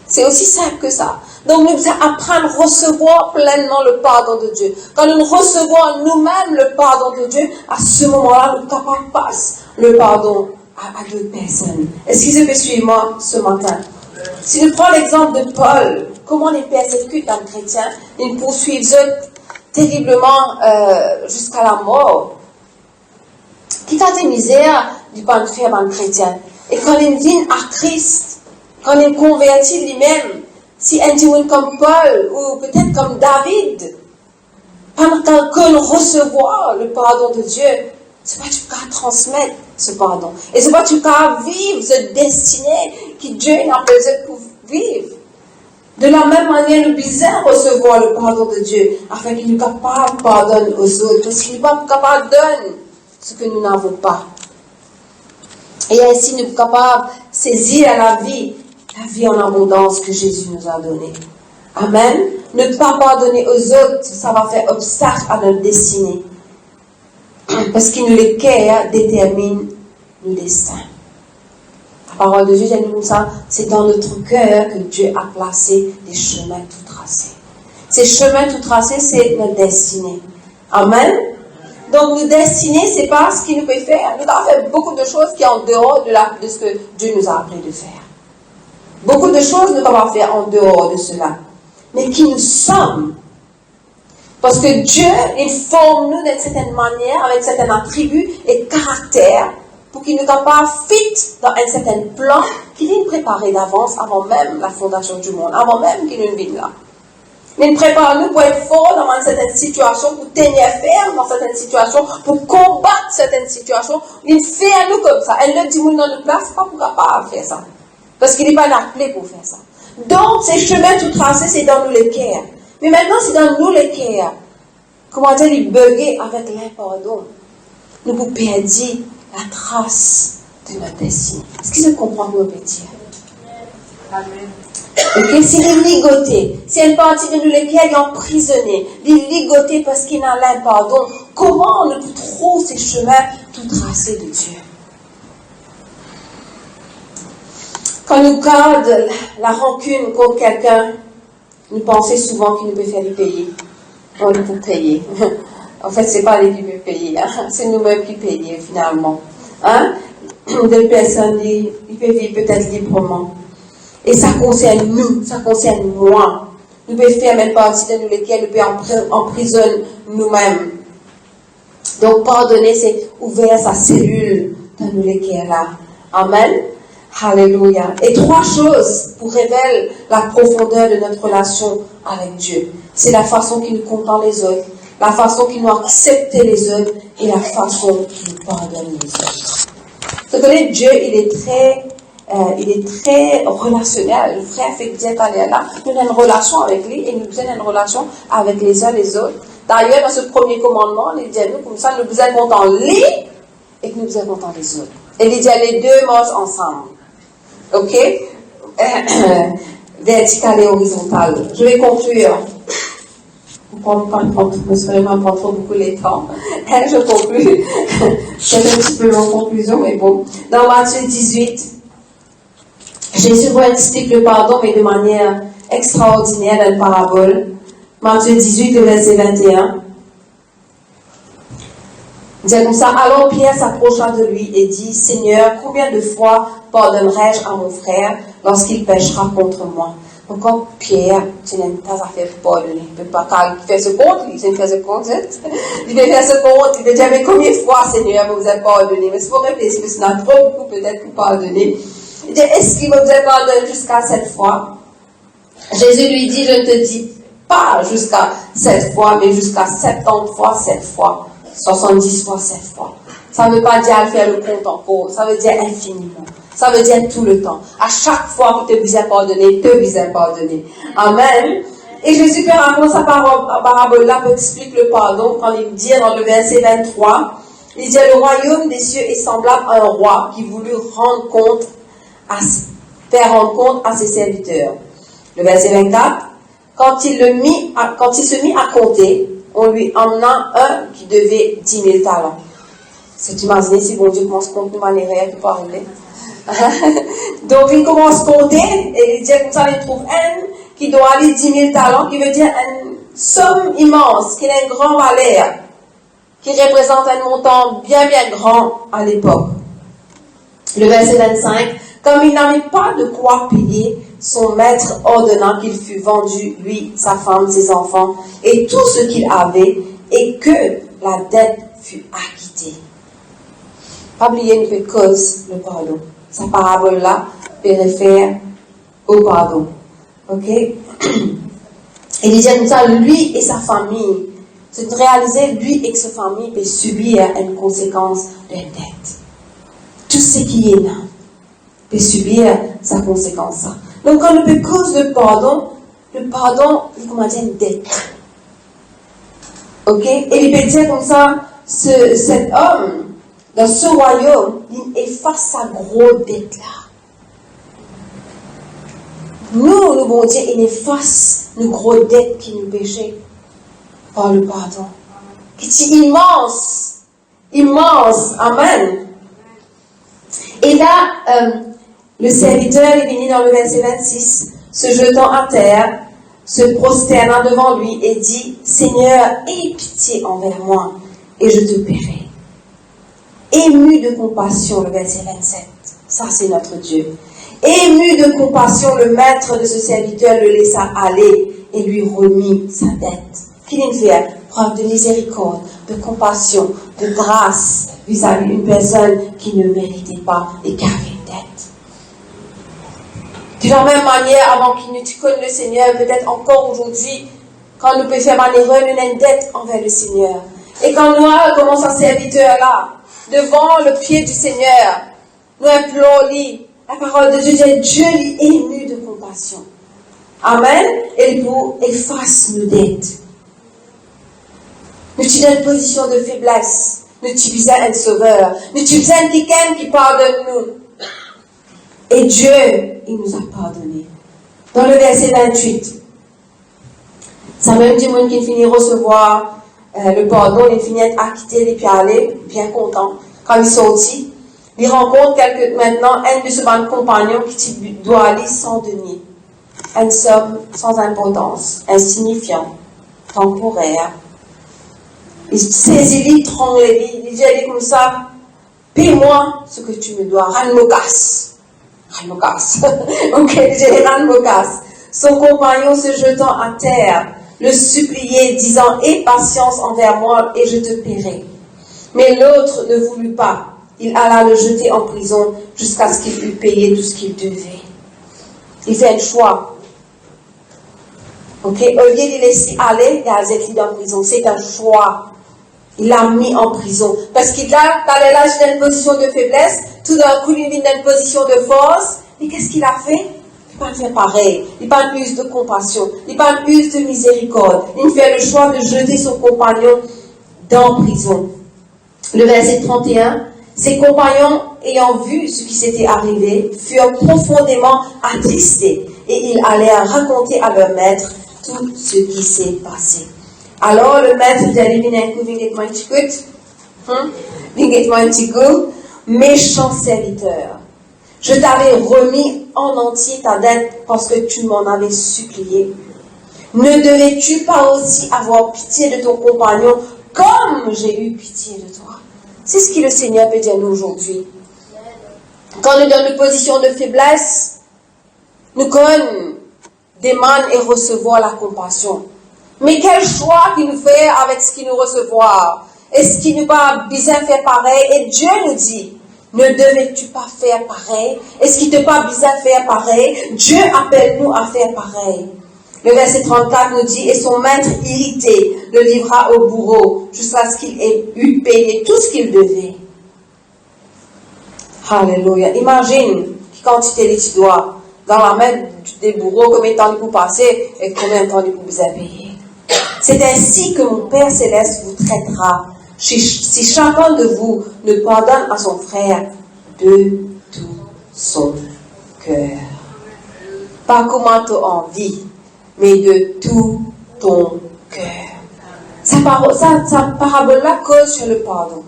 Speaker 2: C'est aussi simple que ça. Donc nous devons apprendre à recevoir pleinement le pardon de Dieu. Quand nous recevons nous-mêmes le pardon de Dieu, à ce moment-là, nous sommes capables de passer le pardon à d'autres personnes. Est-ce que vous pouvez suivre moi ce matin? Si nous prenons l'exemple de Paul, comment les persécutent un chrétien, ils poursuivent terriblement jusqu'à la mort. Qui a des misères du point de vue d'un chrétien. Et quand il vient à Christ, quand il convertit lui-même, si un dieu comme Paul ou peut-être comme David, pendant que nous recevons le pardon de Dieu, c'est pas tu peux transmettre ce pardon. Et c'est pas tu peux vivre cette destinée que Dieu n'a besoin pour vivre. De la même manière, nous devons recevoir le pardon de Dieu afin qu'il nous capable de pardonner aux autres. Parce qu'il n'est pas capable de donner ce que nous n'avons pas. Et ainsi, nous sommes capables de saisir la vie en abondance que Jésus nous a donnée. Amen. Ne pas pardonner aux autres, ça va faire obstacle à notre destinée. Parce qu'il nous les cœurs détermine nos destins. La parole de Dieu dit comme ça, c'est dans notre cœur que Dieu a placé des chemins tout tracés. Ces chemins tout tracés, c'est notre destinée. Amen. Donc, notre destinée, c'est pas ce qu'il nous peut faire. Nous avons fait beaucoup de choses qui sont en dehors de ce que Dieu nous a appris de faire. Beaucoup de choses nous avons fait en dehors de cela. Mais qui nous sommes. Parce que Dieu, il forme nous d'une certaine manière, avec certains attributs et caractères, pour qu'il nous capable fit dans un certain plan qu'il est préparé d'avance avant même la fondation du monde, avant même qu'il nous vienne là. Il prépare nous pour être forts dans certaines situations, pour tenir ferme dans certaines situations, pour combattre certaines situations. Il fait à nous comme ça. Elle ne dit nous dans notre place, pas pour capable de faire ça. Parce qu'il n'est pas appelé pour faire ça. Donc, ces chemins tout tracés, c'est dans nous les cœurs. Mais maintenant, c'est dans nous les cœurs. Comment dire, il bugger avec l'impardon. Nous vous perdons la trace de notre destinée. Est-ce que vous comprenez, mon petit? Amen. Ok, si il est ligoté, si une partie de nous les cœurs est emprisonnée, il est ligoté parce qu'il n'a l'impardon, comment on peut trouver ces chemins tout tracés de Dieu? Quand nous gardons la rancune contre quelqu'un, nous pensons souvent qu'il nous peut faire du payer. On nous peut payer. En fait, ce n'est pas lui qui peut payer, hein? C'est nous-mêmes qui payons finalement. Hein? Des personnes, ils peuvent vivre peut-être librement. Et ça concerne nous, ça concerne moi. Nous pouvons faire même partie de nous lesquels nous pouvons emprisonner nous-mêmes. Donc, pardonner, c'est ouvrir sa cellule dans nous lesquels là. Amen. Alléluia. Et 3 choses pour révéler la profondeur de notre relation avec Dieu. C'est la façon qu'il nous comprend les autres, la façon qu'il nous accepte les autres et la façon qu'il nous pardonne les autres. Vous savez, Dieu, il est très relationnel. Le frère fait que Dieu est allé là. Nous avons une relation avec lui et nous avons une relation avec les uns les autres. D'ailleurs, dans ce premier commandement, il dit à nous, comme ça, nous vous avons dans lui et que nous vous avons dans les autres. Et il dit, les deux marchent ensemble. Ok? Vertical et horizontal. Je vais conclure. Pour pas prendre trop beaucoup les temps. Je conclue. C'est un petit peu long conclusion, mais bon. Dans Matthieu 18, Jésus explique le pardon, mais de manière extraordinaire dans une parabole. Matthieu 18, le verset 21. Il dit comme ça, alors Pierre s'approcha de lui et dit, Seigneur, combien de fois pardonnerai-je à mon frère lorsqu'il péchera contre moi? Donc, quand Pierre, tu n'as pas à faire pardonner. Il ne peut pas faire ce compte, il fait ce compte. Il fait faire ce compte, il veut dire, mais combien de fois, Seigneur, vous avez pardonné? Mais il faut réfléchir, parce qu'il y en a trop beaucoup peut-être pour pardonner. Il dit, est-ce qu'il vous a pardonné jusqu'à 7 fois? Jésus lui dit, je ne te dis pas jusqu'à 7 fois, mais jusqu'à 70 fois 7 fois. 70 fois 7 fois. Ça ne veut pas dire faire le compte encore. Ça veut dire infiniment. Ça veut dire tout le temps. À chaque fois que tu vous as pardonné, te vous a pardonné. Amen. Et Jésus peut raconter sa parabole-là pour expliquer le pardon quand il dit dans le verset 23, il dit, le royaume des cieux est semblable à un roi qui voulut faire rendre compte à ses serviteurs. Le verset 24, quand il se mit à compter, on lui emmena un qui devait 10 000 talents. C'est imaginé si bon Dieu commence à compter de manière réelle, tu peux arriver. Donc il commence à compter et il dit comme ça, il trouve un qui doit aller 10 000 talents, qui veut dire une somme immense, qui a un grand valeur, qui représente un montant bien grand à l'époque. Le verset 25, comme il n'avait pas de quoi payer, son maître ordonna qu'il fût vendu, lui, sa femme, ses enfants, et tout ce qu'il avait, et que la dette fût acquittée. Pas oublier une fait cause le pardon. Sa parabole-là fait réfère au pardon. Ok? Il disait comme ça, lui et sa famille, c'est de réaliser, lui et sa famille peut subir une conséquence d'une dette. Tout ce qui est là peut subir sa conséquence. Donc, quand on peut cause le pardon, il commence à une dette. Ok? Et il peut dire comme ça, cet homme, dans ce royaume, il efface sa grosse dette là. Nous, le bon Dieu, il efface nos grosses dettes qui nous péchaient par le pardon. Qui est immense. Immense. Amen. Et là, le serviteur est venu dans le verset 26, se jetant à terre, se prosterna devant lui et dit, Seigneur, aie pitié envers moi et je te paierai. Ému de compassion, le verset 27. Ça, c'est notre Dieu. Ému de compassion, le maître de ce serviteur le laissa aller et lui remit sa dette. Qu'il ait fait preuve de miséricorde, de compassion, de grâce vis-à-vis d'une personne qui ne méritait pas et qui avait une dette. De la même manière, avant qu'il ne connaisse le Seigneur, peut-être encore aujourd'hui, quand nous pouvons faire malheureux, nous avons une dette envers le Seigneur. Et quand nous, comme un serviteur là, devant le pied du Seigneur, nous implorons la parole de Dieu, Dieu est ému de compassion. Amen. Et pour efface nos dettes. Nous sommes dans une position de faiblesse. Nous sommes un sauveur. Nous sommes quelqu'un qui pardonne nous. Et Dieu, il nous a pardonné. Dans le verset 28, ça même dit monde qui finit de recevoir le pardon, il finit acquitté, puis aller bien content. Quand il sortit, il rencontre maintenant un de ses compagnons qui doit aller sans denier. Une somme sans importance, insignifiant, temporaire. Il saisit, il tremble, il dit comme ça, paie-moi ce que tu me dois, rends-moi-casse. Ok, j'ai rends-moi-casse. Son compagnon se jetant à terre, le suppliait, disant, aie patience envers moi et je te paierai. Mais l'autre ne voulut pas. Il alla le jeter en prison jusqu'à ce qu'il eût payé tout ce qu'il devait. Il fait un choix. Ok, au lieu de le laisser aller, il a été dans la prison. C'est un choix. Il l'a mis en prison. Parce qu'il a, dans une position de faiblesse, tout d'un coup, il vient dans une position de force. Et qu'est-ce qu'il a fait? Il n'a pas fait pareil. Il n'a pas plus de compassion. Il n'a pas plus de miséricorde. Il fait le choix de jeter son compagnon dans la prison. Le verset 31. Ses compagnons, ayant vu ce qui s'était arrivé, furent profondément attristés et ils allèrent raconter à leur maître tout ce qui s'est passé. Alors le maître dit à lui, méchant serviteur, je t'avais remis en entier ta dette parce que tu m'en avais supplié. Ne devais-tu pas aussi avoir pitié de ton compagnon comme j'ai eu pitié de toi? C'est ce que le Seigneur peut dire à nous aujourd'hui. Quand nous sommes dans une position de faiblesse, nous connaissons demander et recevoir la compassion. Mais quel choix qu'il nous fait avec ce qu'il nous recevoir? Est-ce qu'il nous va bien faire pareil? Et Dieu nous dit, ne devais-tu pas faire pareil? Est-ce qu'il ne te pas bien faire pareil? Dieu appelle nous à faire pareil. Le verset 34 nous dit, et son maître irrité le livra au bourreau jusqu'à ce qu'il ait eu payé tout ce qu'il devait. Alléluia. Imagine quand tu t'es dit, tu dois dans la main des bourreaux, combien de temps il faut passer et combien de temps il faut vous payer. C'est ainsi que mon Père Céleste vous traitera si chacun de vous ne pardonne à son frère de tout son cœur. Pas comment tu as envie, mais de tout ton cœur. Sa parabole-là cause sur le pardon.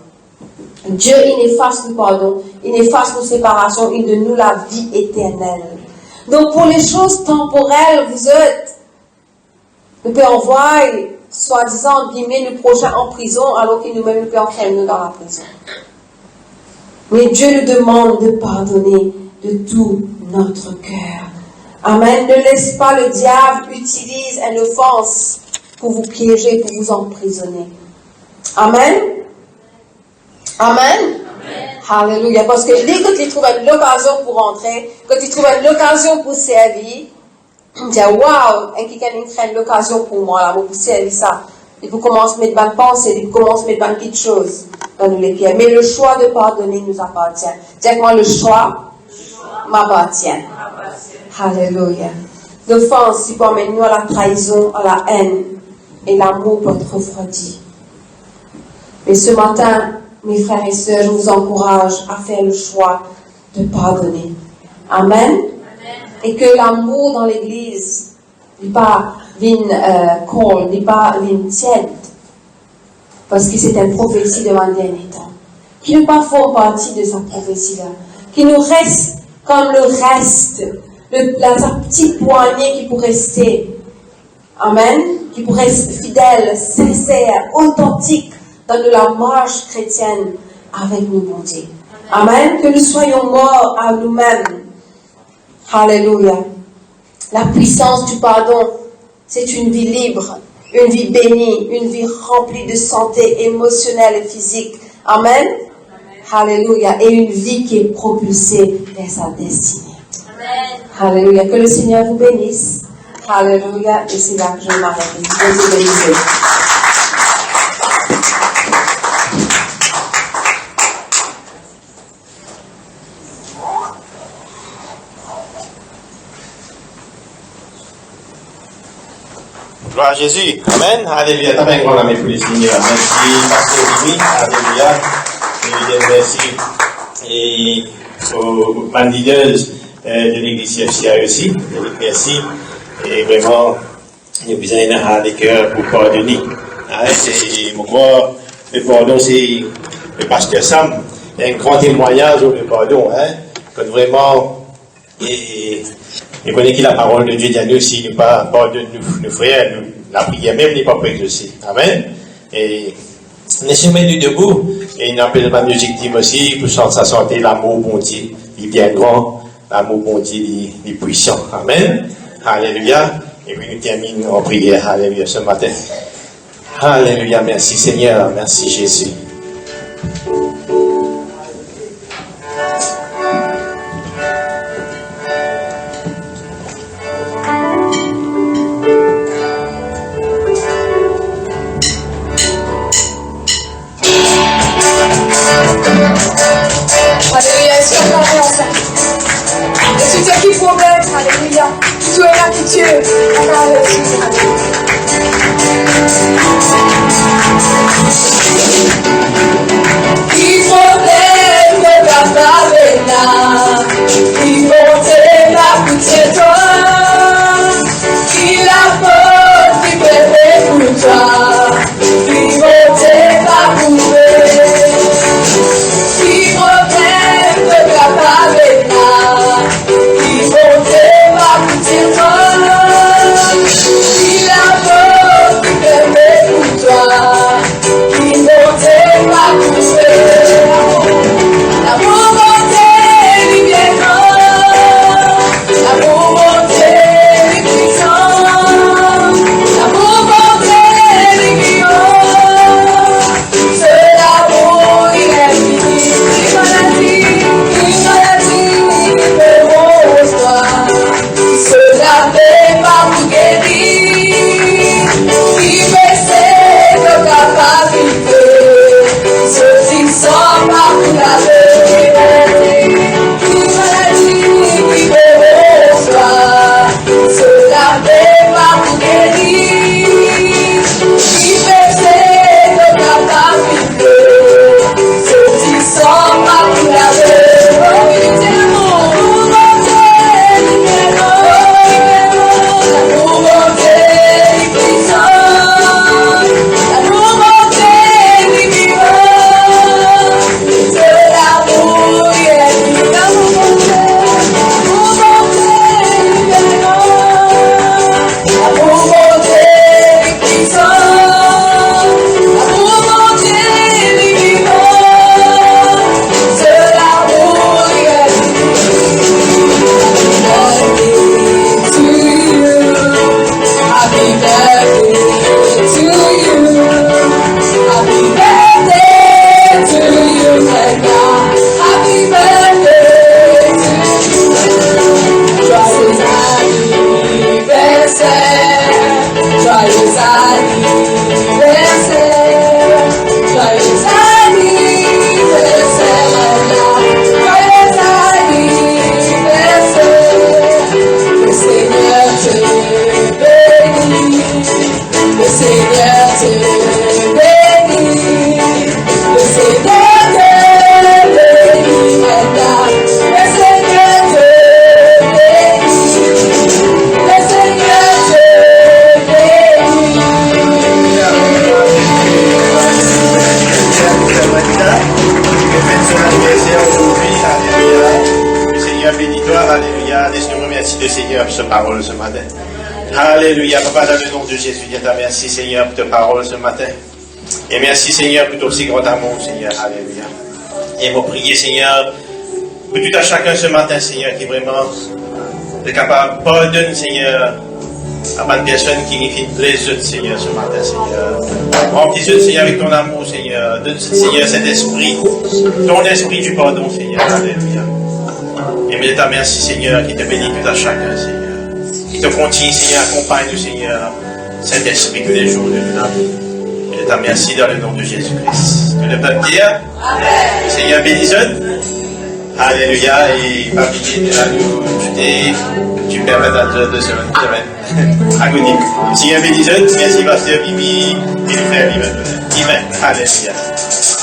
Speaker 2: Dieu, il efface le pardon, il efface nos séparations, il donne nous la vie éternelle. Donc, pour les choses temporelles, vous êtes, nous pouvons envoyer, soi-disant, guillemets, le prochain en prison, alors qu'il nous-mêmes, nous pouvons enfermer dans la prison. Mais Dieu nous demande de pardonner de tout notre cœur. Amen. Ne laisse pas le diable utiliser une offense pour vous piéger, pour vous emprisonner. Amen. Amen. Alléluia. Parce que dès que tu trouves l'occasion pour rentrer, que tu trouves l'occasion pour servir, tu dis, waouh, quelqu'un a l'occasion pour moi, là, pour servir ça. Il faut commencer à mettre bonne pensée, il faut commencer à mettre bonne petites choses dans nous les pieds. Mais le choix de pardonner nous appartient. Dis-moi, le choix m'appartient. Alléluia. L'offense, il peut amener nous à la trahison, à la haine, et l'amour peut être refroidi. Mais ce matin, mes frères et sœurs, je vous encourage à faire le choix de pardonner. Amen. Et que l'amour dans l'Église n'est pas n'est pas tiède. Parce que c'est une prophétie de un dernier temps. Qui ne pas faire partie de sa prophétie-là. Qui nous reste comme le reste. Sa petite poignée qui pourrait rester. Amen. Qui pourrait être fidèle, sincère, authentique dans la marche chrétienne avec nous, mon Dieu. Amen. Que nous soyons morts à nous-mêmes. Alléluia. La puissance du pardon, c'est une vie libre, une vie bénie, une vie remplie de santé émotionnelle et physique. Amen. Alléluia. Et une vie qui est propulsée vers sa destinée. Amen. Alléluia. Que le Seigneur vous bénisse. Alléluia. Et c'est là que je m'arrête. Vous bénissez.
Speaker 3: Gloire à Jésus. Amen. Alléluia. T'as bien grand amen pour les Seigneurs. Merci, Pasteur Jimmy. Alléluia. Et merci. Et aux leaders de l'église CFCA aussi. Merci. Et vraiment, il y a besoin de cœur pour pardonner. C'est moi, le pardon, c'est le pasteur Sam. Il y a un grand témoignage sur le pardon. Quand vraiment, et connaît qui la parole de Dieu dit à nous, si nous pas pardonne nos frères, la prière même n'est pas exaucée. Amen. Et laissez-nous mettre debout. Et nous appelons ma musique team aussi pour sa santé, l'amour bon Dieu. Il est bien grand, l'amour bon Dieu, il est puissant. Amen. Alléluia. Et puis nous terminons en prière. Alléluia ce matin. Alléluia. Merci Seigneur. Merci Jésus.
Speaker 2: Alléluia, est-ce qu'on parle ensemble? Est-ce que tu as qui problème? Alléluia. Tu es là qui Dieu. Alléluia.
Speaker 3: bénis-toi, alléluia. Laisse-nous remercier le Seigneur pour sa parole ce matin. Alléluia, Papa, dans le nom de Jésus, Dieu t'a merci, Seigneur, pour ta parole ce matin. Et merci, Seigneur, pour ton si grand amour, Seigneur, alléluia. Et mon prier, Seigneur, pour tout à chacun ce matin, Seigneur, qui vraiment est capable de pardonner, Seigneur, à bonne personne qui fait les autres, Seigneur, ce matin, Seigneur. Remplis-le, Seigneur, avec ton amour, Seigneur. Donne, Seigneur, cet esprit, ton esprit du pardon, Seigneur, alléluia. Et mais ta merci, Seigneur, qui te bénit tout à chacun, Seigneur. Qui te continue, Seigneur, accompagne-nous, Seigneur, cet esprit tous les jours de notre vie. Et ta merci dans le nom de Jésus-Christ. Tout le peuple dire Amen. Le Seigneur bénisse. Alléluia. Et parmi nous, tu permets de se mettre agonique. Le Seigneur bénisse. Merci, Pasteur Mimi et le frère Amen. Alléluia.